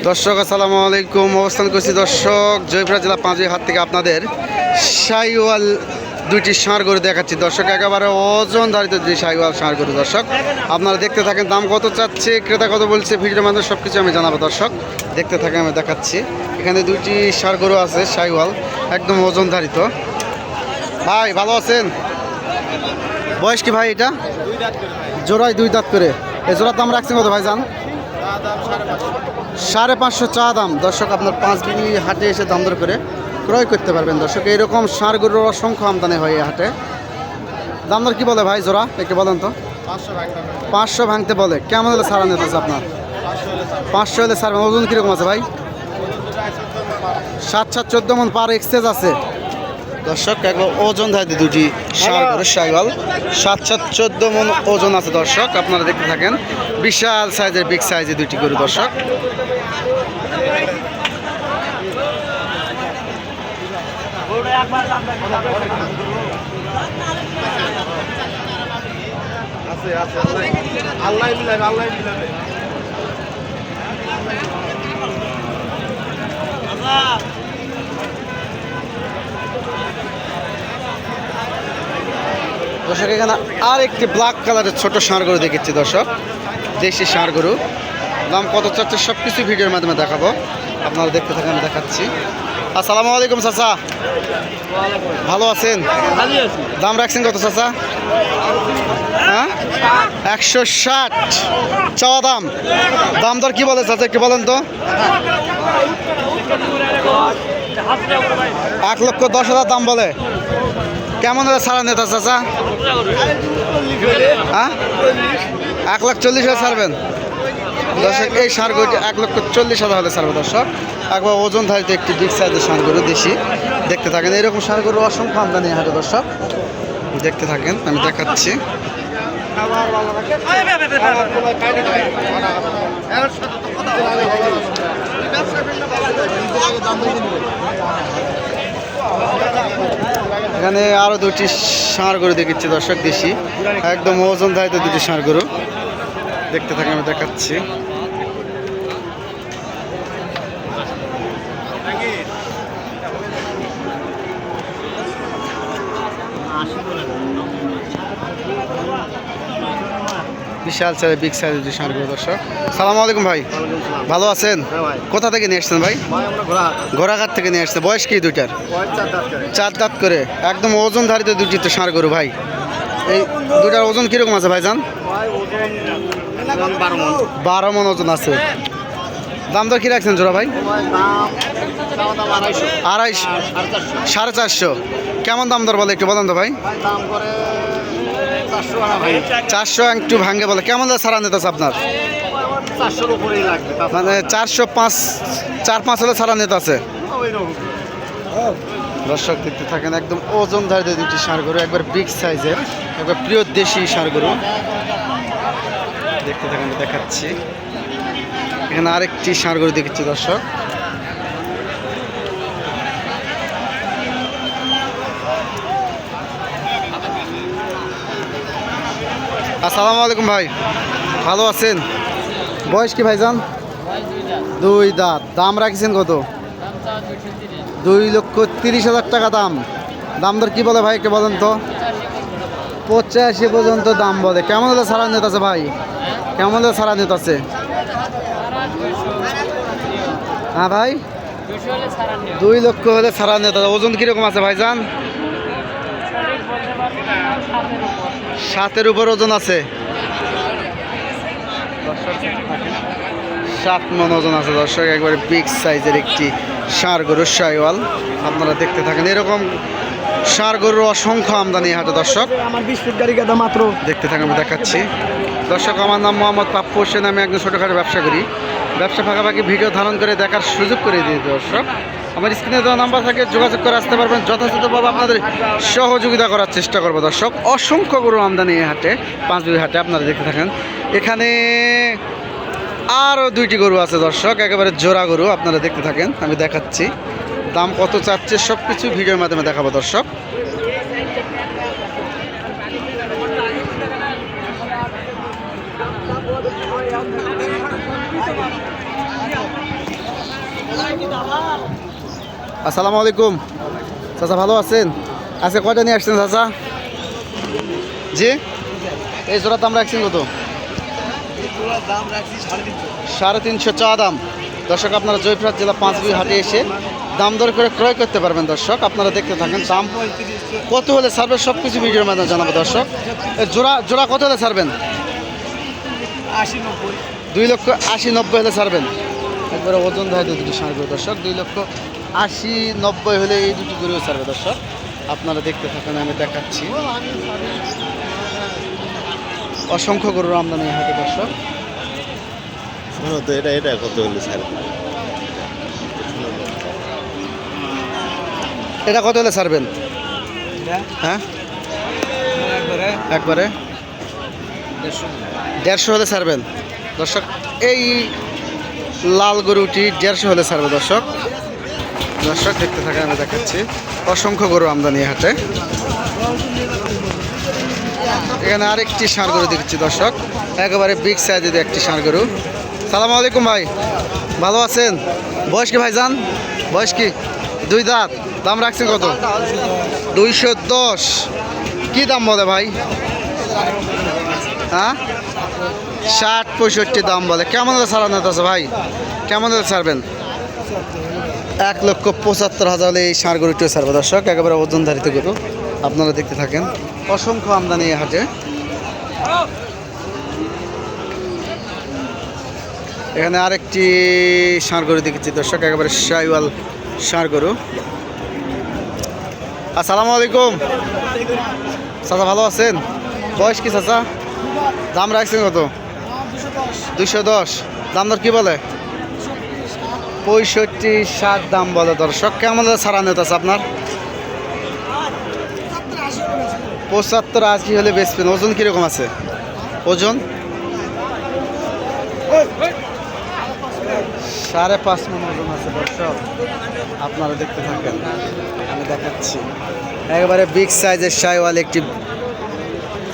দর্শক আসসালামু আলাইকুম। অবস্থান করছি দর্শক জয়পুরা জেলা পাঁচুই হাট থেকে আপনাদের শাহিওয়াল দুইটি ষাঁড় গরু দেখাচ্ছি দর্শক। একেবারে ওজন ধারিত দুই শাহিওয়াল ষাঁড় গরু দর্শক, আপনারা দেখতে থাকেন। দাম কত চাচ্ছে, ক্রেতা কত বলছে, ভিডিওর মাধ্যমে সব কিছু আমি জানাবো দর্শক। দেখতে থাকেন, আমি দেখাচ্ছি। এখানে দুইটি ষাঁড় গরু আছে শাহিওয়াল, একদম ওজন ধারিত। ভাই ভালো আছেন? বয়স কি ভাই এটা? জোড়ায় দুই দাঁত করে। এই জোড়ার দাম রাখছেন কত ভাই জান? 550 চা দাম দর্শক। আপনার পাঁচবিবি হাটে এসে দাম দর করে ক্রয় করতে পারবেন দর্শক। এইরকম ষাঁড় গরুর অসংখ্য আমদানি হয় এই হাটে। দাম দর কী বলে ভাই জোড়া একটু বলেন তো? 500 ভাঙতে বলে। কেমন হলে ছাড়া নিতে আছে আপনার? 500 হলে ছাড়বেন। ওজন কীরকম আছে ভাই? 7-14 মন পার এক্সচেঞ্জ আছে দর্শক। একবার ওজন ধারে দুটি ষাঁড় গরু শাহিওয়াল, 7-14 মন ওজন আছে দর্শক। আপনারা দেখতে থাকেন, বিশাল সাইজের, বিগ সাইজের দুইটি গরু দর্শক। দর্শক এখানে আর একটি ব্ল্যাক কালারের ছোট ষাঁড় গরু দেখেছি দর্শক, দেশি ষাঁড় গরু। দাম কত চাচ্ছে সব কিছু ভিডিওর মাধ্যমে দেখাবো, আপনারা দেখতে থাকেন, আমি দেখাচ্ছি। আসসালামু আলাইকুম চাচা, ভালো আছেন? দাম রাখছেন কত চাচা? হ্যাঁ, 160 চাওয়া দাম। দাম দর কি বলে চাচা একটু বলেন তো? 1,10,000 দাম বলে। কেমন হলে ছাড়া নেতা চাচা? হ্যাঁ, 1,40,000 ছাড়বেন দর্শক। এই ষাঁড় গরুটি 1,40,000 হলে ছাড়বে দর্শক। একবার ওজন ধারিত একটি বিগ সাইজের ষাঁড় গরু, দেশি। দেখতে থাকেন, এরকম ষাঁড় গরু অসংখ্য আমদানি হাটে দর্শক। দেখতে থাকেন, আমি দেখাচ্ছি। এখানে আরো দুটি ষাঁড় গরু দেখেছি দর্শক, দেশি, একদম ওজন ধারিত দুটি ষাঁড় গরু। দেখতে থাকেন, আমি দেখাচ্ছি। বিশাল সাইজের, বিগ সাইজের দুটি ষাঁড় গরু দর্শক। সালামু আলাইকুম ভাই, ভালো আছেন? কোথা থেকে নিয়ে আসছেন ভাই? ঘোড়াঘাট থেকে নিয়ে আসছে। বয়স কি দুইটার? 4 দাঁত করে। একদম ওজন ধারিত দুটি তো ষাঁড় গরু ভাই। এই দুটার ওজন কিরকম আছে ভাই জান? 12 মন ওজন আছে। দাম দর কি রাখছেন জোড়া ভাই? 250, 450। কেমন দাম দর বলে একটু বলেন তো ভাই? 400 একটু ভাঙ্গে বলে। কেমন ছাড়া নিতে আছে আপনার? মানে 405 হলে ছাড়া নিতে আছে দর্শক। দেখতে থাকেন, একদম ওজন ধারিত দুটি ষাঁড় গরু, একবার বিগ সাইজের, একবার প্রিয় দেশি ষাঁড় গরু। দেখতে থাকেন, দেখাচ্ছি। এখানে আরেকটি ষাঁড় গরু দেখেছি দর্শক। আসসালামু আলাইকুম ভাই, ভালো আছেন? বয়স কি ভাইজান? 2 দাঁত। দাম রাখছেন কত? 2,30,000 টাকা দাম। দাম দর কি বলে ভাই একটু বলেন তো? 85 পর্যন্ত দাম বলে। কেমন হলে ছাড়া নিতে আছে ভাই? কেমন হলে ছাড়া নিতে আছে? হ্যাঁ ভাই, 2 লক্ষ হলে ছাড়া নিতে আছে। ওজন কিরকম আছে ভাইজান? 7-এর উপর ওজন আছে। 7 মন ওজন আছে দর্শক। একবারে বিগ সাইজের একটি ষাঁড় গরু শাহিওয়াল। আপনারা দেখতে থাকেন, এরকম ষাঁড় গরুর অসংখ্য আমদানি হাটে দর্শক। আমার 20 ফিট গাড়ি গাদা মাত্র। দেখতে থাকেন, আমি দেখাচ্ছি দর্শক। আমার নাম মোহাম্মদ পাপ্পু হোসেন, আমি একজন ছোটোখাটো ব্যবসা করি। ব্যবসা ফাঁকাফাঁকি ভিডিও ধারণ করে দেখার সুযোগ করে দিই দর্শক। আমার স্ক্রিনে দেওয়া নাম্বার থাকে, যোগাযোগ করে আসতে পারবেন। যথাযথভাবে আপনাদের সহযোগিতা করার চেষ্টা করবো দর্শক। অসংখ্য গরু আমদানি হাটে, পাঁচবিবি হাটে, আপনারা দেখতে থাকেন। এখানে আরও 2টি গরু আছে দর্শক, একেবারে জোড়া গরু। আপনারা দেখতে থাকেন, আমি দেখাচ্ছি। দাম কত চাচ্ছে সব কিছু ভিডিওর মাধ্যমে দেখাবো দর্শক। আসসালামু আলাইকুম চাচা, ভালো আছেন? আজকে কয়টা নিয়ে আসছেন চাচা? জি, এই জোড়া দাম রাখছেন কত? 350 চা দাম। দর্শক আপনারা জয়পুরহাট জেলা পাঁচবিবি হাটে এসে দাম দর করে ক্রয় করতে পারবেন। দর্শক আপনারা দেখতে থাকেন, দাম কত হলে ছাড়বে সব কিছু ভিডিওর মাধ্যমে জানাবো। দর্শক জোড়া জোড়া কত হলে ছাড়বেন? 2,80,90 হলে ছাড়বেন। একবারে ওজন দেয় দুটি ষাঁড় গরু দর্শক, 2,80,90 হলে এই দুটি গরুও ছাড়বে। দর্শক আপনারা দেখতে থাকেন, আমি দেখাচ্ছি। অসংখ্য গরুর আমদানি হাটে দর্শক। এটা কত হলে ছাড়বে? এটা কত হলে ছাড়বেন? হ্যাঁ, একবারে 150 হলে ছাড়বেন। দর্শক এই লাল গরুটি 150 হলে ছাড়বে। দর্শক দর্শক দেখতে থাকেন, আমি দেখাচ্ছি। অসংখ্য গরু আমদানি হাটে। এখানে আরেকটি ষাঁড় গরু দেখছি দর্শক, একেবারে বিগ সাইজের একটি ষাঁড় গরু। সালাম আলাইকুম ভাই, ভালো আছেন? বয়স কি ভাইজান? বয়স কি? 2 দাঁত। দাম রাখছেন কত? 210। কি দাম বলে ভাই? হ্যাঁ, 60-65 দাম বলে। কেমন হলে ছাড়ানো আছে ভাই? কেমন হলে ছাড়বেন? 1,75,000 হলে এই ষাঁড় গরুটিও ছাড়বে। দর্শক একেবারে ওজনধারিত গরু, আপনারা দেখতে থাকেন। অসংখ্য আমদানি এই হাটে। এখানে আরেকটি ষাঁড় গরু দেখেছি দর্শক, একেবারে শাহিওয়াল ষাঁড় গরু। আসসালামু আলাইকুম চাচা, ভালো আছেন? বয়স কি চাচা? দাম রাখছেন কত? 210। দাম দর কি বলে? 65-60 দাম বলে। দর্শক কেমন ছাড়ানো আছে আপনার? 75-80 হলে বেচবেন। ওজন কীরকম আছে? ওজন 5.5 মণ ওজন আছে। দর্শক আপনারা দেখতে থাকেন, আমি দেখাচ্ছি। একেবারে বিগ সাইজের শাহিওয়াল একটি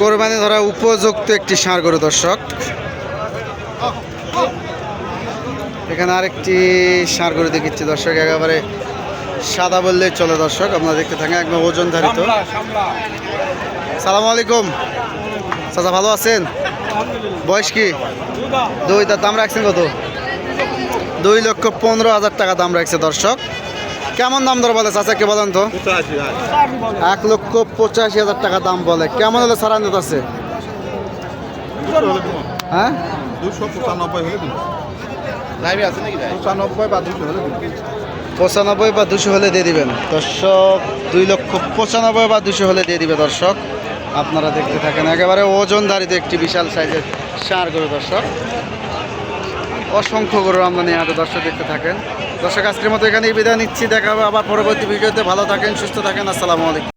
কোরবানি ধরা উপযুক্ত একটি ষাঁড় গরু। দর্শক এখানে আরেকটি ষাঁড় গরু দেখেছি দর্শক, একেবারে সাদা বললেই চলে। দর্শক আপনারা দেখতে থাকেন, একদম ওজনধারিত। সালাম আলাইকুম চাচা, ভালো আছেন? বয়স কি? 2 দাঁত। দাম রাখছেন কত? 2,15,000 টাকা দাম রাখছে। দর্শক কেমন দাম দর বলে চাচা, কে বলেন তো? 1,85,000 টাকা দাম বলে। কেমন হলে ছাড়ানো আছে? হ্যাঁ, 95 বা 200 হলে দিয়ে দিবেন। দর্শক 2,95,000 বা 200 হলে দিয়ে দিবে। দর্শক আপনারা দেখতে থাকেন, একেবারে ওজনধারিত একটি বিশাল সাইজের ষাঁড় গরু। দর্শক অসংখ্য গরুর আমদানি হাটে। দর্শক দেখতে থাকেন। দর্শক আজকের মতো এখানেই বিদায় নিচ্ছি, দেখা হবে আবার পরবর্তী ভিডিওতে। ভালো থাকেন, সুস্থ থাকেন। আসসালামু আলাইকুম।